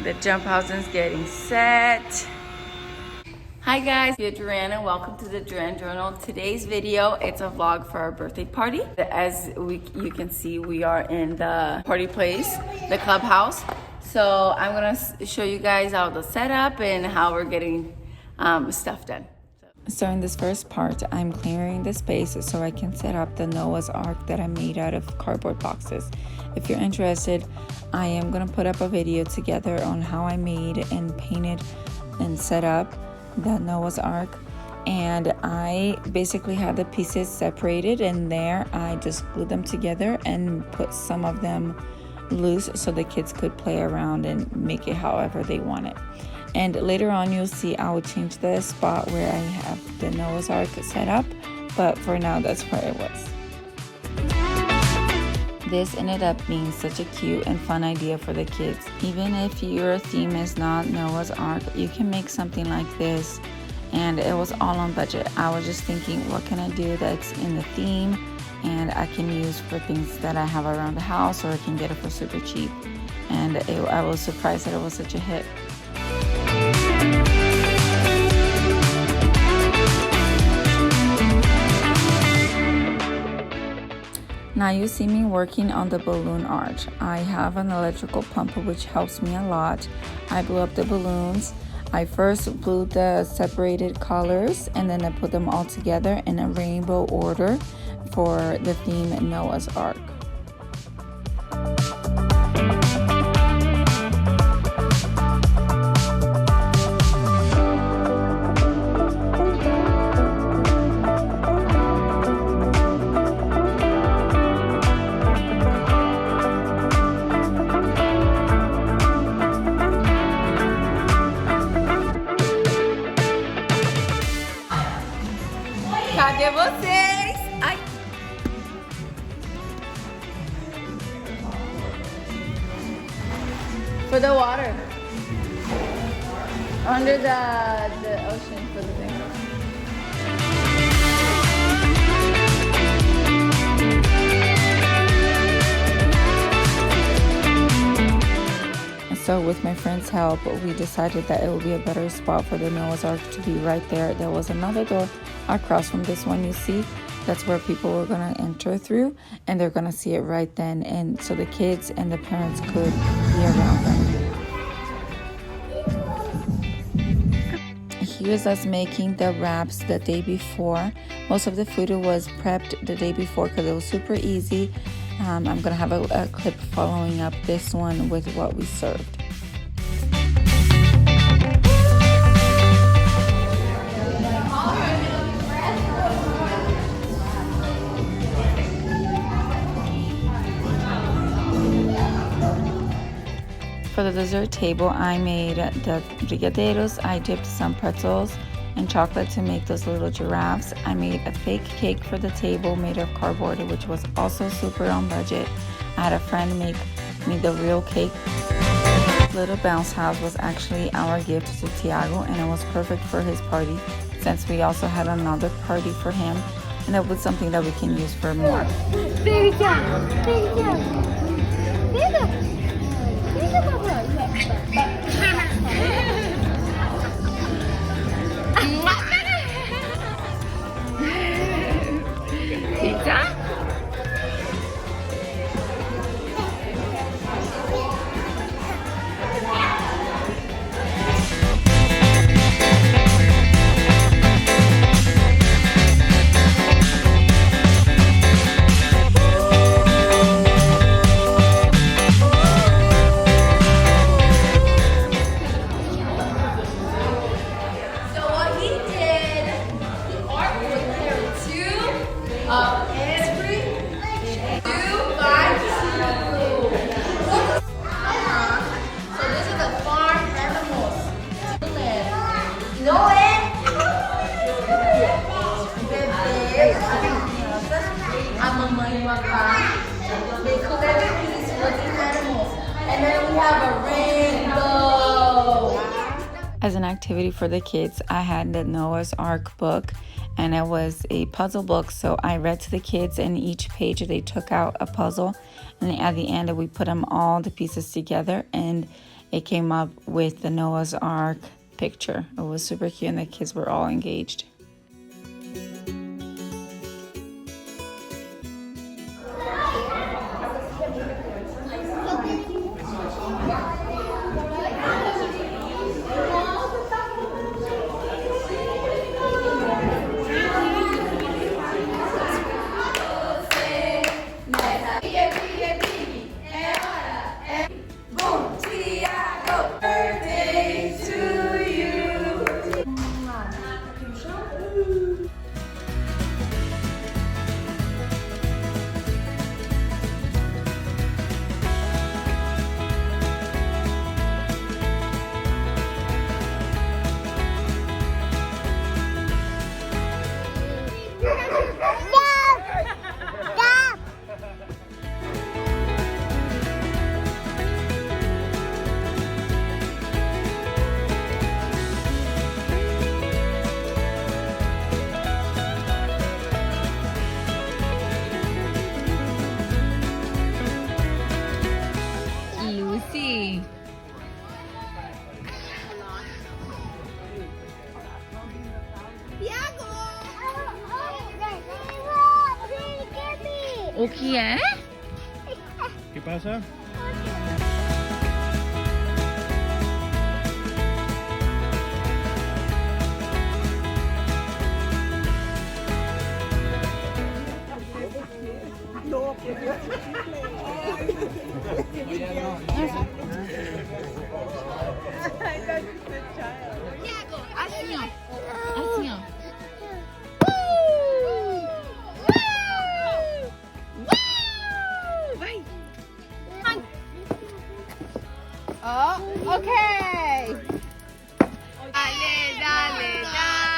The jump house is getting set. Hi guys, it's Duran and welcome to the Duran Journal. Today's video, it's a vlog for our birthday party. As you can see, we are in the party place, the clubhouse. So I'm gonna show you guys all the setup and how we're getting stuff done. So in this first part, I'm clearing the space so I can set up the Noah's Ark that I made out of cardboard boxes. If you're interested, I am gonna put up a video together on how I made and painted and set up the Noah's Ark. And I basically had the pieces separated, and there I just glued them together and put some of them loose so the kids could play around and make it however they want it. And later on you'll see I will change the spot where I have the Noah's Ark set up, but for now that's where it was. This ended up being such a cute and fun idea for the kids. Even if your theme is not Noah's Ark, you can make something like this, and it was all on budget. I was just thinking, what can I do that's in the theme and I can use for things that I have around the house, or I can get it for super cheap. And I was surprised that it was such a hit. Now you see me working on the balloon arch. I have an electrical pump which helps me a lot. I blew up the balloons. I first blew the separated colors and then I put them all together in a rainbow order for the theme Noah's Ark. Cadê vocês? Ai. For the water. Under the ocean for the thing. So with my friend's help, we decided that it would be a better spot for the Noah's Ark to be right there. There was another door across from this one you see. That's where people were going to enter through, and they're going to see it right then. And so the kids and the parents could be around them. Here's us making the wraps the day before. Most of the food was prepped the day before because it was super easy. I'm going to have a clip following up this one with what we served. For the dessert table, I made the brigadeiros. I dipped some pretzels and chocolate to make those little giraffes. I made a fake cake for the table made of cardboard, which was also super on budget. I had a friend make me the real cake. Little bounce house was actually our gift to Thiago, and it was perfect for his party since we also had another party for him, and that was something that we can use for more. Baby Thiago, baby Thiago, baby. Pizza? A mamãe e o papai, they collect these wooden animals, and then we have a rainbow. As an activity for the kids, I had the Noah's Ark book, and it was a puzzle book. So I read to the kids, and each page they took out a puzzle, and at the end we put them all the pieces together, and it came up with the Noah's Ark picture. It was super cute and the kids were all engaged. Birthday to you. Lucy. Okay, eh? ¿Qué pasa? Assim, ó. Vai. Oh, okay. Dale, dale, dale.